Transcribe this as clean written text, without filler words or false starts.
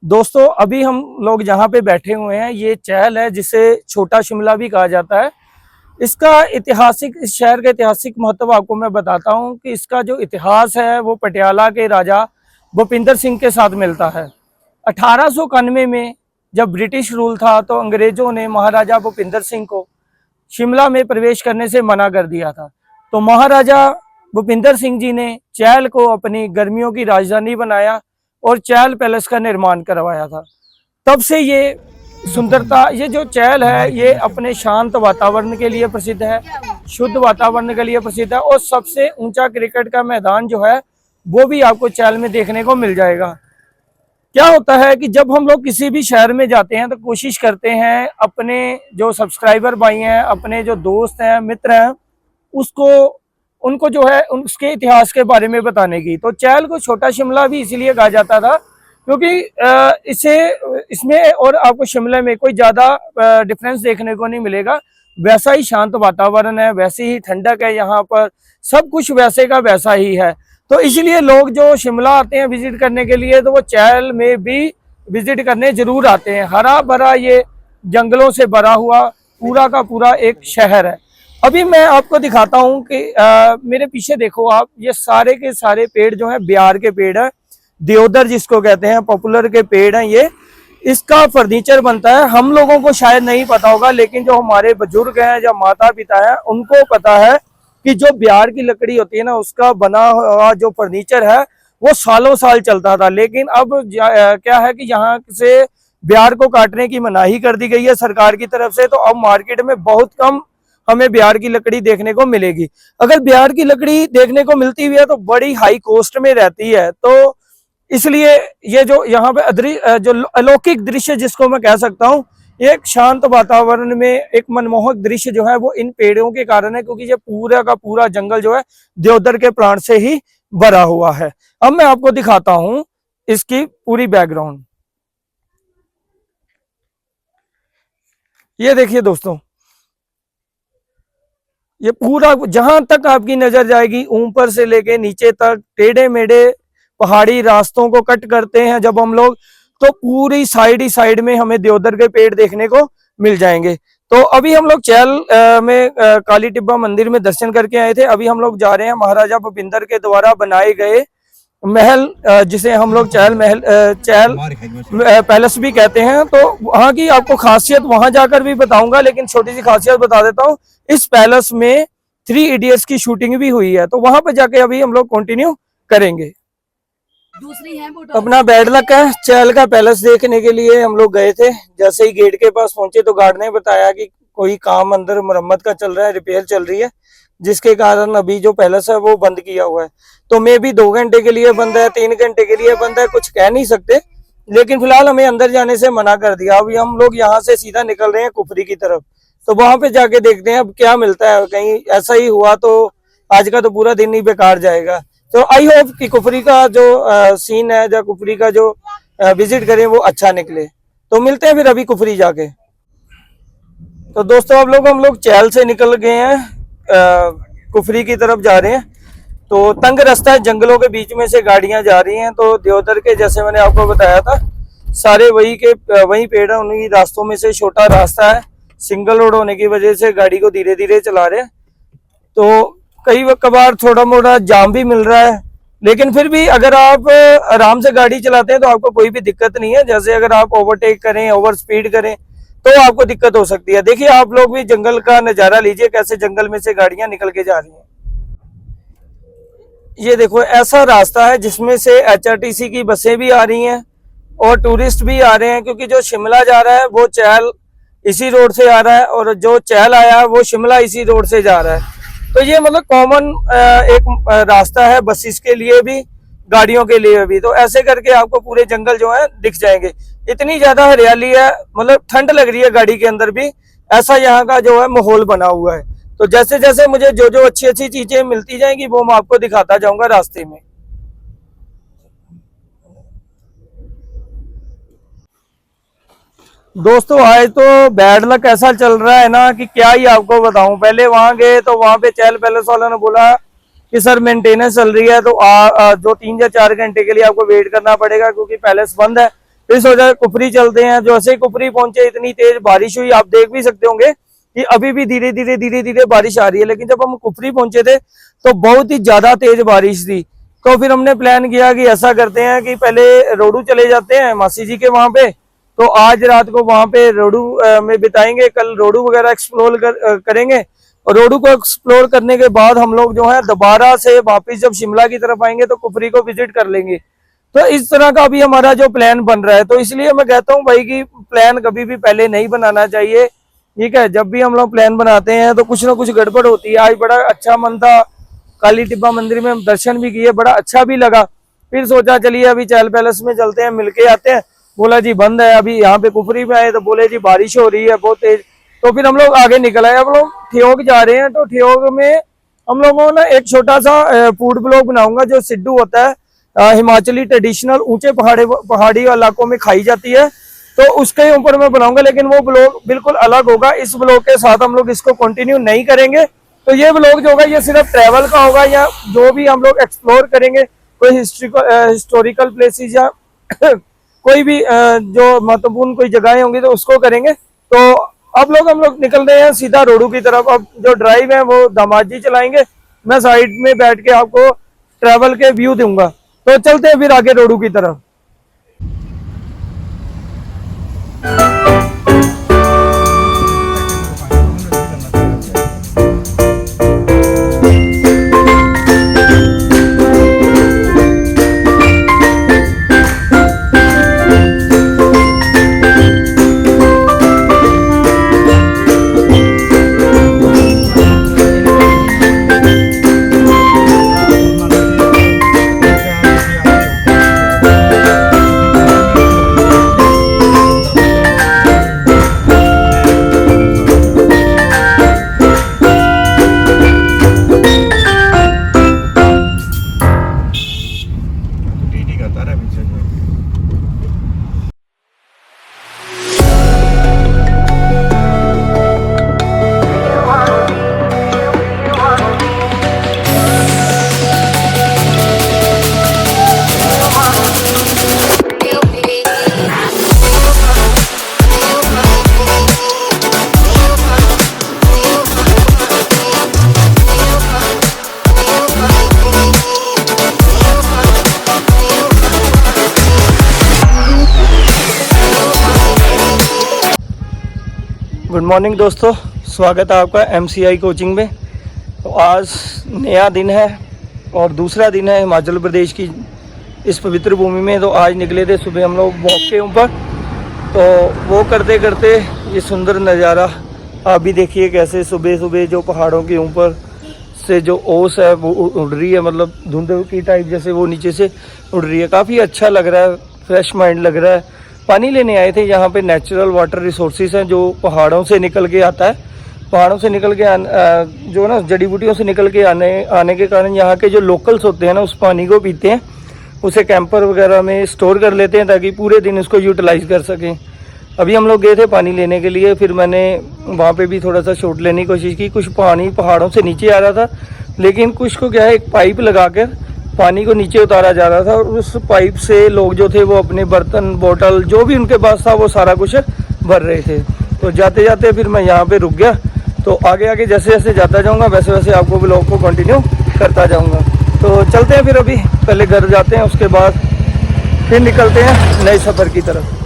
दोस्तों अभी हम लोग जहाँ पे बैठे हुए हैं ये चहल है जिसे छोटा शिमला भी कहा जाता है। इसका ऐतिहासिक इस शहर का ऐतिहासिक महत्व आपको मैं बताता हूँ कि इसका जो इतिहास है वो पटियाला के राजा भूपिंदर सिंह के साथ मिलता है। 1891 में जब ब्रिटिश रूल था तो अंग्रेजों ने महाराजा भूपिंदर सिंह को शिमला में प्रवेश करने से मना कर दिया था। तो महाराजा भूपिंदर सिंह जी ने चहल को अपनी गर्मियों की राजधानी बनाया और चहल पैलेस का निर्माण करवाया था। तब से ये सुंदरता, ये जो चहल है ये अपने शांत वातावरण के लिए प्रसिद्ध है, शुद्ध वातावरण के लिए प्रसिद्ध है और सबसे ऊंचा क्रिकेट का मैदान जो है वो भी आपको चहल में देखने को मिल जाएगा। क्या होता है कि जब हम लोग किसी भी शहर में जाते हैं तो कोशिश करते हैं अपने जो सब्सक्राइबर भाई हैं, अपने जो दोस्त हैं, मित्र हैं, उनको जो है उसके इतिहास के बारे में बताने की। तो चहल को छोटा शिमला भी इसीलिए कहा जाता था क्योंकि इसमें और आपको शिमला में कोई ज़्यादा डिफरेंस देखने को नहीं मिलेगा। वैसा ही शांत वातावरण है, वैसी ही ठंडक है, यहाँ पर सब कुछ वैसे का वैसा ही है। तो इसलिए लोग जो शिमला आते हैं विजिट करने के लिए तो वो चहल में भी विजिट करने जरूर आते हैं। हरा भरा ये जंगलों से भरा हुआ पूरा का पूरा एक शहर है। अभी मैं आपको दिखाता हूँ कि मेरे पीछे देखो आप, ये सारे के सारे पेड़ जो हैं बिहार के पेड़ हैं, देवदार जिसको कहते हैं, पॉपुलर के पेड़ हैं। ये इसका फर्नीचर बनता है। हम लोगों को शायद नहीं पता होगा लेकिन जो हमारे बुजुर्ग हैं, जो माता पिता हैं, उनको पता है कि जो बिहार की लकड़ी होती है ना उसका बना हुआ जो फर्नीचर है वो सालों साल चलता था। लेकिन अब क्या है कि यहाँ से बिहार को काटने की मनाही कर दी गई है सरकार की तरफ से। तो अब मार्केट में बहुत कम हमें बिहार की लकड़ी देखने को मिलेगी। अगर बिहार की लकड़ी देखने को मिलती भी है तो बड़ी हाई कॉस्ट में रहती है। तो इसलिए ये जो यहाँ पे जो अलौकिक दृश्य जिसको मैं कह सकता हूँ, एक शांत वातावरण में एक मनमोहक दृश्य जो है वो इन पेड़ों के कारण है, क्योंकि ये पूरा का पूरा जंगल जो है देवदार के प्लांट से ही भरा हुआ है। अब मैं आपको दिखाता हूँ इसकी पूरी बैकग्राउंड। ये देखिए दोस्तों, ये पूरा जहां तक आपकी नजर जाएगी ऊपर से लेके नीचे तक टेढ़े मेढ़े पहाड़ी रास्तों को कट करते हैं जब हम लोग, तो पूरी साइड ही साइड में हमें देवदार के पेड़ देखने को मिल जाएंगे। तो अभी हम लोग चहल में काली टिब्बा मंदिर में दर्शन करके आए थे। अभी हम लोग जा रहे हैं महाराजा भूपिंदर के द्वारा बनाए गए महल, जिसे हम लोग चहल पैलेस भी कहते हैं। तो वहाँ की आपको खासियत वहां जाकर भी बताऊंगा, लेकिन छोटी सी खासियत बता देता हूँ। इस पैलेस में 3 इडियट्स की शूटिंग भी हुई है, तो वहां पर जाके अभी हम लोग कंटिन्यू करेंगे। दूसरी है अपना बैड लक है, चहल का पैलेस देखने के लिए हम लोग गए थे। जैसे ही गेट के पास पहुंचे तो गार्ड ने बताया कि कोई काम अंदर मरम्मत का चल रहा है, रिपेयर चल रही है, जिसके कारण अभी जो पैलेस है वो बंद किया हुआ है। तो मे भी 2 घंटे के लिए बंद है, 3 घंटे के लिए बंद है, कुछ कह नहीं सकते। लेकिन फिलहाल हमें अंदर जाने से मना कर दिया। अभी हम लोग यहाँ से सीधा निकल रहे हैं कुफरी की तरफ। तो वहां पे जाके देखते हैं अब क्या मिलता है। कहीं ऐसा ही हुआ तो आज का तो पूरा दिन ही बेकार जाएगा। तो आई होप कि कुफरी का जो सीन है, जो कुफरी का जो विजिट करें वो अच्छा निकले। तो मिलते हैं फिर अभी कुफरी जाके। तो दोस्तों हम लोग चहल से निकल गए हैं, कुफरी की तरफ जा रहे हैं। तो तंग रास्ता है, जंगलों के बीच में से गाड़ियां जा रही हैं। तो देवदार के जैसे मैंने आपको बताया था सारे वही पेड़ है, उन्हीं रास्तों में से छोटा रास्ता है। सिंगल रोड होने की वजह से गाड़ी को धीरे धीरे चला रहे हैं। तो कई कबार थोड़ा मोड़ा जाम भी मिल रहा है, लेकिन फिर भी अगर आप आराम से गाड़ी चलाते हैं तो आपको कोई भी दिक्कत नहीं है। जैसे अगर आप ओवरटेक करें, ओवर स्पीड करें तो आपको दिक्कत हो सकती है। देखिए आप लोग भी जंगल का नजारा लीजिए, कैसे जंगल में से गाड़ियां निकल के जा रही हैं। ये देखो ऐसा रास्ता है जिसमें से HRTC की बसें भी आ रही हैं और टूरिस्ट भी आ रहे हैं, क्योंकि जो शिमला जा रहा है वो चहल इसी रोड से आ रहा है और जो चहल आया है वो शिमला इसी रोड से जा रहा है। तो ये मतलब कॉमन एक रास्ता है बसेस के लिए भी, गाड़ियों के लिए भी। तो ऐसे करके आपको पूरे जंगल जो है दिख जाएंगे। इतनी ज्यादा हरियाली है, मतलब ठंड लग रही है गाड़ी के अंदर भी, ऐसा यहाँ का जो है माहौल बना हुआ है। तो जैसे जैसे मुझे जो जो अच्छी अच्छी चीजें मिलती जाएंगी वो मैं आपको दिखाता जाऊंगा रास्ते में। दोस्तों आज तो बैड लक ऐसा चल रहा है ना कि क्या ही आपको बताऊं। पहले वहां गए तो वहां पे चहल पैलेस वालों ने बोला कि सर मेंटेनेंस चल रही है, तो जो 3 या 4 घंटे के लिए आपको वेट करना पड़ेगा क्योंकि पैलेस बंद है। फिर सोचा कुफरी चलते हैं। जैसे ही कुफरी पहुंचे इतनी तेज बारिश हुई, आप देख भी सकते होंगे कि अभी भी धीरे धीरे बारिश आ रही है। लेकिन जब हम कुफरी पहुंचे थे तो बहुत ही ज्यादा तेज बारिश थी। तो फिर हमने प्लान किया कि ऐसा करते हैं कि पहले रोडू चले जाते हैं मासी जी के वहां पे, तो आज रात को वहां पे रोडू में बिताएंगे, कल रोडू वगैरह एक्सप्लोर करेंगे। और रोडू को एक्सप्लोर करने के बाद हम लोग जो है दोबारा से वापस जब शिमला की तरफ आएंगे तो कुफरी को विजिट कर लेंगे। तो इस तरह का अभी हमारा जो प्लान बन रहा है। तो इसलिए मैं कहता हूँ भाई कि प्लान कभी भी पहले नहीं बनाना चाहिए, ठीक है। जब भी हम लोग प्लान बनाते हैं तो कुछ ना कुछ गड़बड़ होती है। आज बड़ा अच्छा मन था, काली टिब्बा मंदिर में हम दर्शन भी किए, बड़ा अच्छा भी लगा। फिर सोचा चलिए अभी चहल पैलेस में चलते हैं, मिलके आते हैं। बोला जी बंद है। अभी यहाँ पे कुफरी में आए तो बोले जी बारिश हो रही है बहुत तेज। तो फिर हम लोग आगे निकल आए। हम लोग ठियोग जा रहे हैं। तो ठियोग में हम लोगों को ना एक छोटा सा फूड ब्लॉग बनाऊंगा, जो सिड्डू होता है हिमाचली ट्रेडिशनल ऊंचे पहाड़ी इलाकों में खाई जाती है, तो उसके ऊपर मैं बनाऊंगा। लेकिन वो ब्लॉग बिल्कुल अलग होगा। इस ब्लॉग के साथ हम लोग इसको कंटिन्यू नहीं करेंगे। तो ये ब्लॉग जो होगा ये सिर्फ ट्रैवल का होगा, या जो भी हम लोग एक्सप्लोर करेंगे, कोई हिस्टोरिकल प्लेसेस या कोई भी जो महत्वपूर्ण कोई जगहें होंगी तो उसको करेंगे। तो अब हम लोग निकल रहे हैं सीधा रोडू की तरफ। अब जो ड्राइव है वो दामाद जी चलाएंगे, मैं साइड में बैठ के आपको ट्रैवल के व्यू दूंगा। तो चलते हैं फिर आगे रोडू की तरफ। गुड मॉर्निंग दोस्तों, स्वागत है आपका MCI कोचिंग में। तो आज नया दिन है और दूसरा दिन है हिमाचल प्रदेश की इस पवित्र भूमि में। तो आज निकले थे सुबह हम लोग वॉक के ऊपर। तो वो करते करते ये सुंदर नज़ारा आप भी देखिए, कैसे सुबह सुबह जो पहाड़ों के ऊपर से जो ओस है वो उड़ रही है, मतलब धुंध की टाइप जैसे वो नीचे से उड़ रही है। काफ़ी अच्छा लग रहा है, फ्रेश माइंड लग रहा है। पानी लेने आए थे। यहाँ पे नेचुरल वाटर रिसोर्सेज हैं जो पहाड़ों से निकल के आता है। पहाड़ों से निकल के जो ना जड़ी बूटियों से निकल के आने के कारण यहाँ के जो लोकल्स होते हैं ना उस पानी को पीते हैं, उसे कैंपर वगैरह में स्टोर कर लेते हैं ताकि पूरे दिन उसको यूटिलाइज कर सकें। अभी हम लोग गए थे पानी लेने के लिए। फिर मैंने वहाँ पे भी थोड़ा सा शॉट लेने की कोशिश की। कुछ पानी पहाड़ों से नीचे आ रहा था, लेकिन कुछ को क्या है एक पाइप लगाकर पानी को नीचे उतारा जा रहा था और उस पाइप से लोग जो थे वो अपने बर्तन बोतल जो भी उनके पास था वो सारा कुछ भर रहे थे। तो जाते जाते फिर मैं यहाँ पे रुक गया। तो आगे आगे जैसे जैसे जाता जाऊँगा वैसे वैसे आपको ब्लॉग को कंटिन्यू करता जाऊँगा। तो चलते हैं फिर, अभी पहले घर जाते हैं, उसके बाद फिर निकलते हैं नए सफ़र की तरफ।